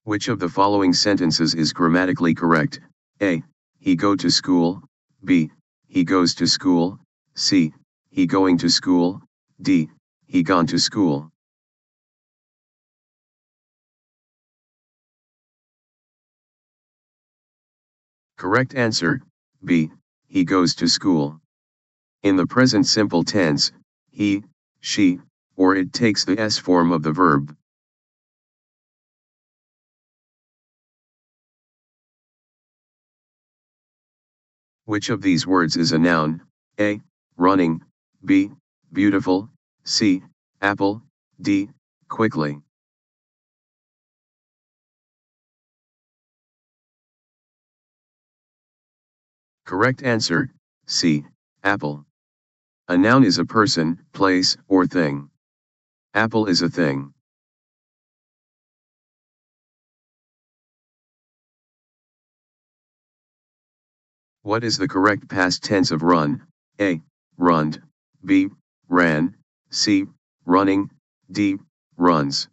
Which of the following sentences is grammatically correct? A. He go to school. B. He goes to school. C. He going to school. D. He gone to school. Correct answer, B. He goes to school. In the present simple tense, he, she, or it takes the S form of the verb. Which of these words is a noun? A. Running. B. Beautiful. C. Apple. D. Quickly. Correct answer, C. Apple. A noun is a person, place, or thing. Apple is a thing. What is the correct past tense of run? A. Runned. B. Ran. C. Running. D. Runs.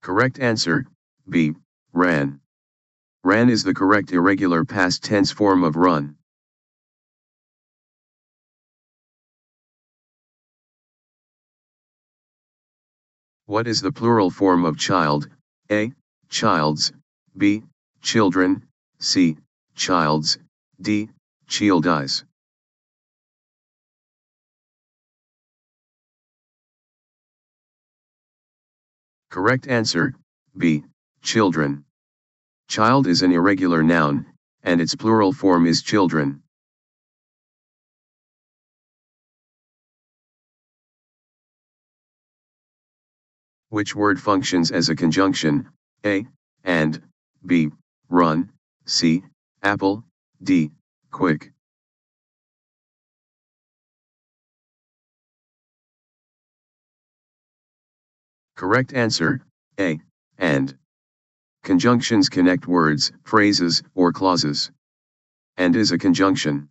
Correct answer, B. Ran. Ran is the correct irregular past tense form of run. What is the plural form of child? A. Childs. B. Children. C. Childs. D. Childis. Correct answer, B. Children. Child is an irregular noun, and its plural form is children. Which word functions as a conjunction? A. And. B. Run. C. Apple. D. Quick. Correct answer, A. And. Conjunctions connect words, phrases, or clauses. And is a conjunction.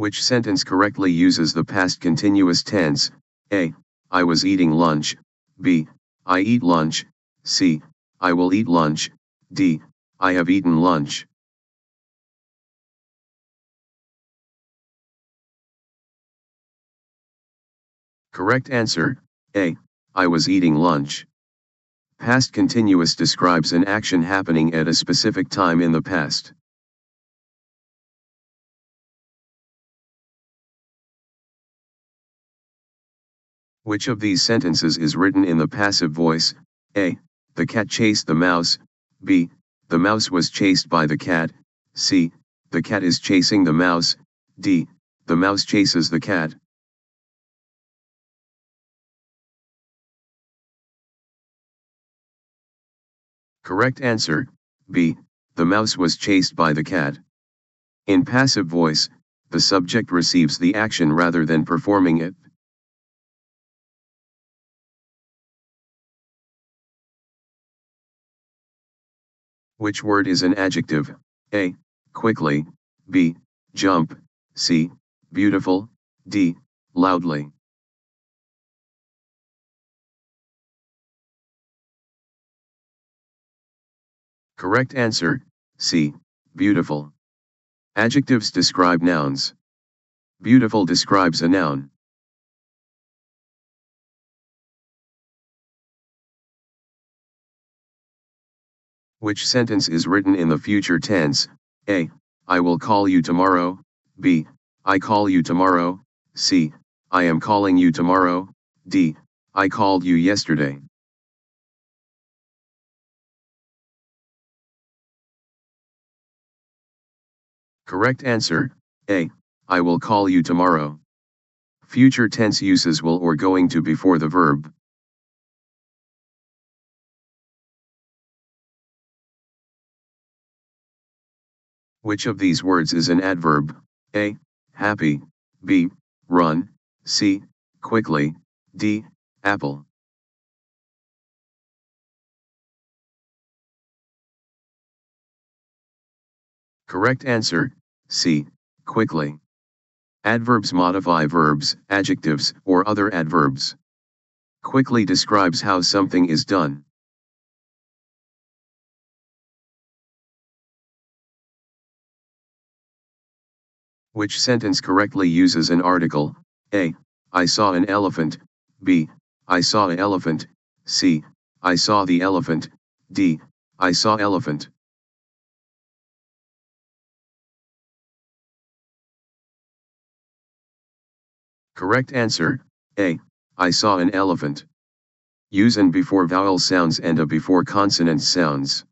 Which sentence correctly uses the past continuous tense? A. I was eating lunch. B. I eat lunch. C. I will eat lunch. D. I have eaten lunch. Correct answer, A. I was eating lunch. Past continuous describes an action happening at a specific time in the past. Which of these sentences is written in the passive voice? A. The cat chased the mouse. B. The mouse was chased by the cat. C. The cat is chasing the mouse. D. The mouse chases the cat. Correct answer, B. The mouse was chased by the cat. In passive voice, the subject receives the action rather than performing it. Which word is an adjective? A. Quickly. B. Jump. C. Beautiful. D. Loudly. Correct answer, C. Beautiful. Adjectives describe nouns. Beautiful describes a noun. Which sentence is written in the future tense? A. I will call you tomorrow. B. I call you tomorrow. C. I am calling you tomorrow. D. I called you yesterday. Correct answer, A. I will call you tomorrow. Future tense uses will or going to before the verb. Which of these words is an adverb? A. Happy. B. Run. C. Quickly. D. Apple. Correct answer, C. Quickly. Adverbs modify verbs, adjectives, or other adverbs. Quickly describes how something is done. Which sentence correctly uses an article? A. I saw an elephant. B. I saw an elephant. C. I saw the elephant. D. I saw elephant. Correct answer, A. I saw an elephant. Use an before vowel sounds and a before consonant sounds.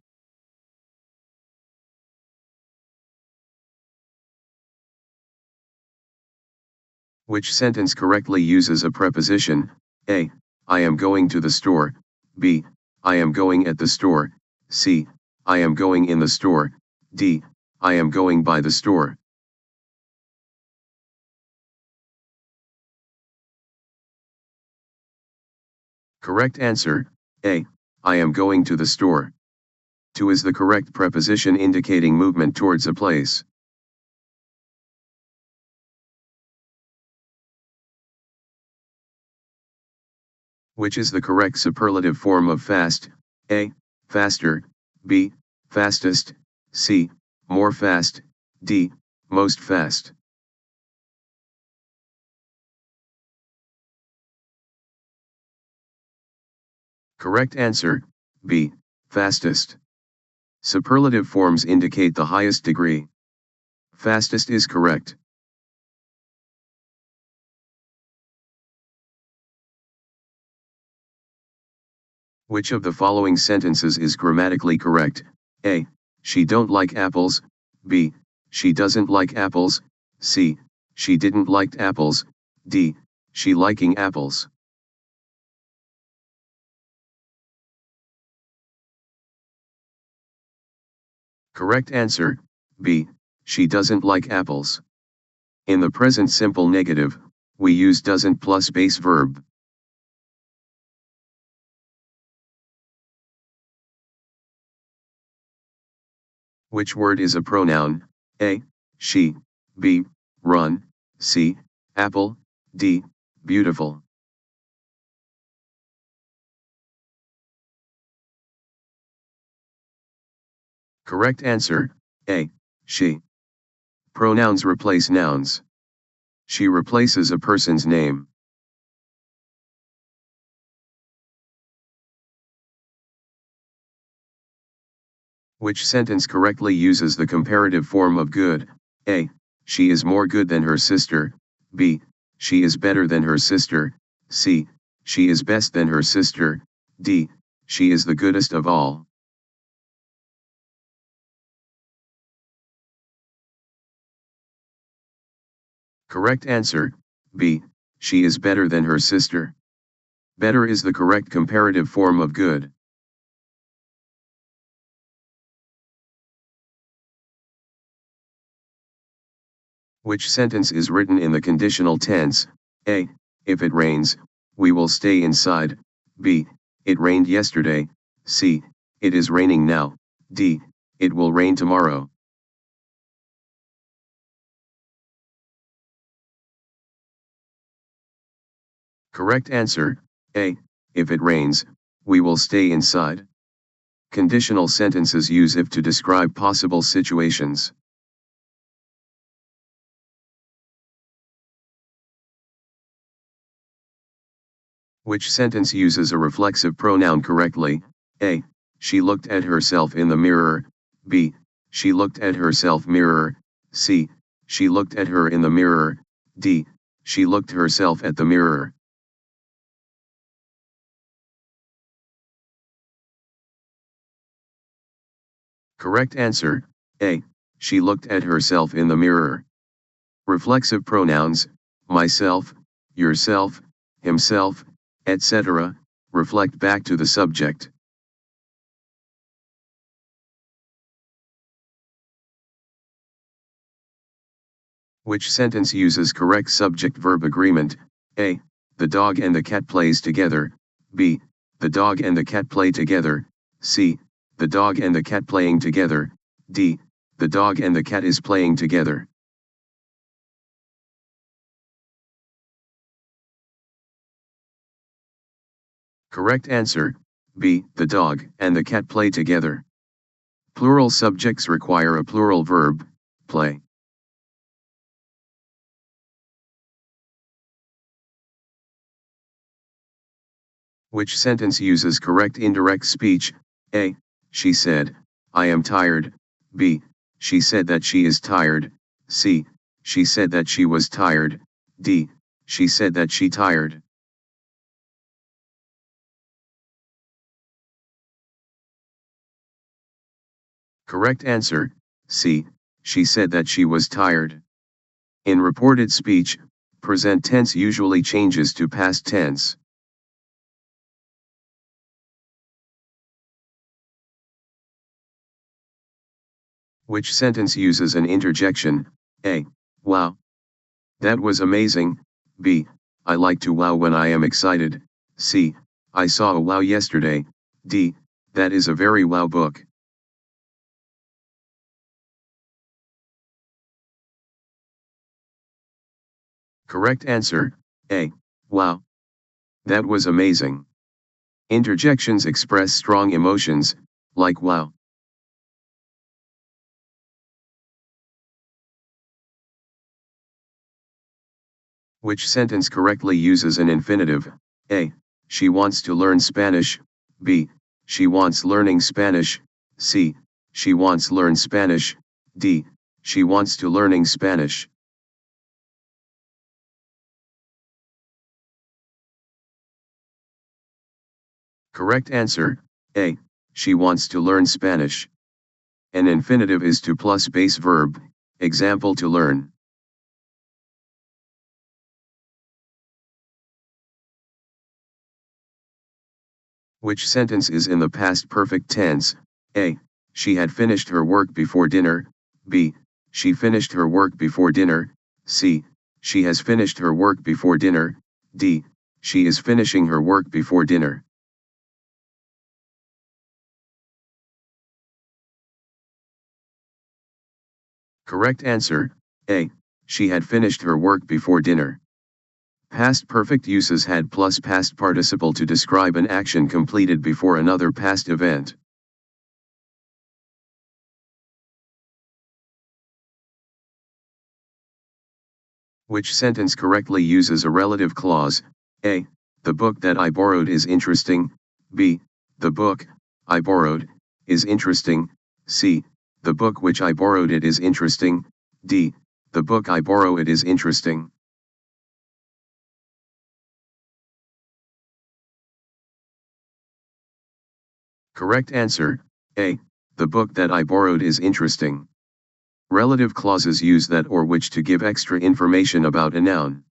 Which sentence correctly uses a preposition? A. I am going to the store. B. I am going at the store. C. I am going in the store. D. I am going by the store. Correct answer, A. I am going to the store. To is the correct preposition indicating movement towards a place. Which is the correct superlative form of fast? A. Faster. B. Fastest. C. More fast. D. Most fast. Correct answer, B. Fastest. Superlative forms indicate the highest degree. Fastest is correct. Which of the following sentences is grammatically correct? A. She don't like apples. B. She doesn't like apples. C. She didn't like apples. D. She liking apples. Correct answer, B. She doesn't like apples. In the present simple negative, we use doesn't plus base verb. Which word is a pronoun? A. She. B. Run. C. Apple. D. Beautiful. Correct answer, A. She. Pronouns replace nouns. She replaces a person's name. Which sentence correctly uses the comparative form of good? A. She is more good than her sister. B. She is better than her sister. C. She is best than her sister. D. She is the goodest of all. Correct answer, B. She is better than her sister. Better is the correct comparative form of good. Which sentence is written in the conditional tense? A. If it rains, we will stay inside. B. It rained yesterday. C. It is raining now. D. It will rain tomorrow. Correct answer, A. If it rains, we will stay inside. Conditional sentences use if to describe possible situations. Which sentence uses a reflexive pronoun correctly? A. She looked at herself in the mirror. B. She looked at herself mirror. C. She looked at her in the mirror. D. She looked herself at the mirror. Correct answer, A. She looked at herself in the mirror. Reflexive pronouns, myself, yourself, himself, etc., reflect back to the subject. Which sentence uses correct subject-verb agreement? A. The dog and the cat plays together. B. The dog and the cat play together. C. The dog and the cat playing together. D. the dog and the cat is playing together. Correct answer, B, the dog and the cat play together. Plural subjects require a plural verb, play. Which sentence uses correct indirect speech? A. She said, I am tired. B. She said that she is tired. C. She said that she was tired. D. She said that she tired. Correct answer, C. She said that she was tired. In reported speech, present tense usually changes to past tense. Which sentence uses an interjection? A. Wow. That was amazing. B. I like to wow when I am excited. C. I saw a wow yesterday. D. That is a very wow book. Correct answer, A. Wow. That was amazing. Interjections express strong emotions, like wow. Which sentence correctly uses an infinitive? A. She wants to learn Spanish. B. She wants learning Spanish. C. She wants learn Spanish. D. She wants to learning Spanish. Correct answer, A. She wants to learn Spanish. An infinitive is to plus base verb, example to learn. Which sentence is in the past perfect tense? A. She had finished her work before dinner. B. She finished her work before dinner. C. She has finished her work before dinner. D. She is finishing her work before dinner. Correct answer, A. She had finished her work before dinner. Past perfect uses had plus past participle to describe an action completed before another past event. Which sentence correctly uses a relative clause? A. The book that I borrowed is interesting. B. The book I borrowed is interesting. C. The book which I borrowed it is interesting. D. The book I borrow it is interesting. Correct answer, A. The book that I borrowed is interesting. Relative clauses use that or which to give extra information about a noun.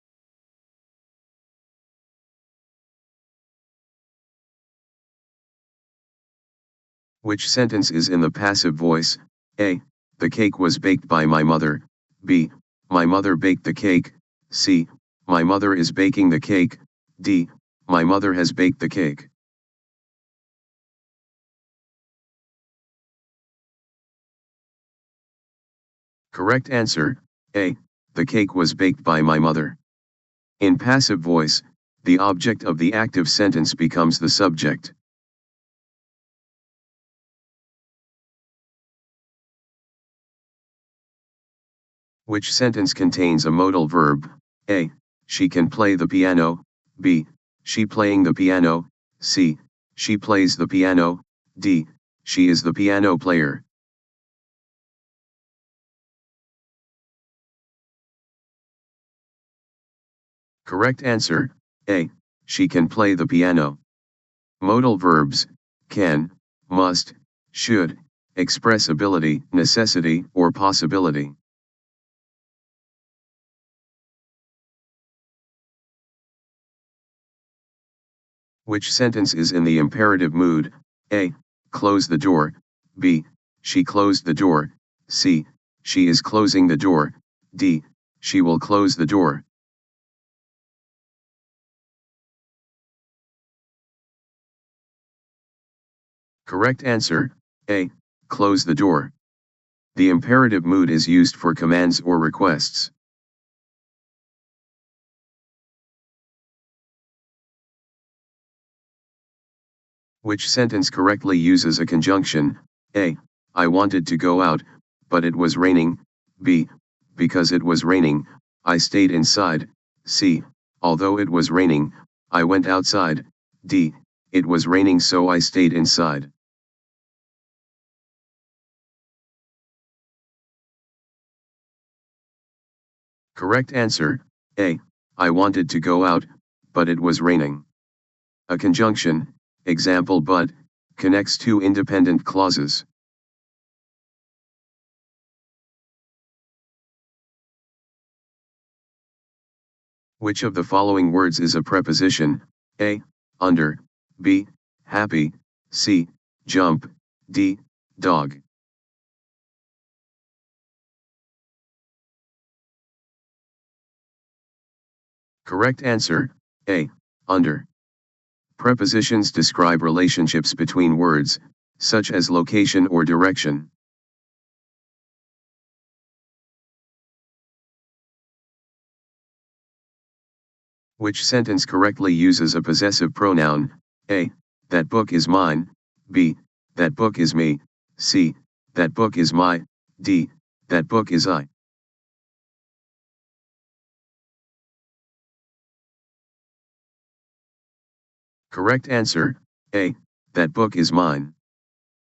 Which sentence is in the passive voice? A. The cake was baked by my mother. B. My mother baked the cake. C. My mother is baking the cake. D. My mother has baked the cake. Correct answer, A. The cake was baked by my mother. In passive voice, the object of the active sentence becomes the subject. Which sentence contains a modal verb? A. She can play the piano. B. She playing the piano. C. She plays the piano. D. She is the piano player. Correct answer, A. She can play the piano. Modal verbs, can, must, should, express ability, necessity, or possibility. Which sentence is in the imperative mood? A. Close the door. B. She closed the door. C. She is closing the door. D. She will close the door. Correct answer, A. Close the door. The imperative mood is used for commands or requests. Which sentence correctly uses a conjunction? A. I wanted to go out, but it was raining. B. Because it was raining, I stayed inside. C. Although it was raining, I went outside. D. It was raining so I stayed inside. Correct answer, A. I wanted to go out, but it was raining. A conjunction, example but, connects two independent clauses. Which of the following words is a preposition? A. Under. B. Happy. C. Jump. D. Dog. Correct answer, A. Under. Prepositions describe relationships between words, such as location or direction. Which sentence correctly uses a possessive pronoun? A. That book is mine. B. That book is me. C. That book is my. D. That book is I. Correct answer, A. That book is mine.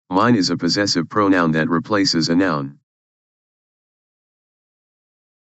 Mine is a possessive pronoun that replaces a noun.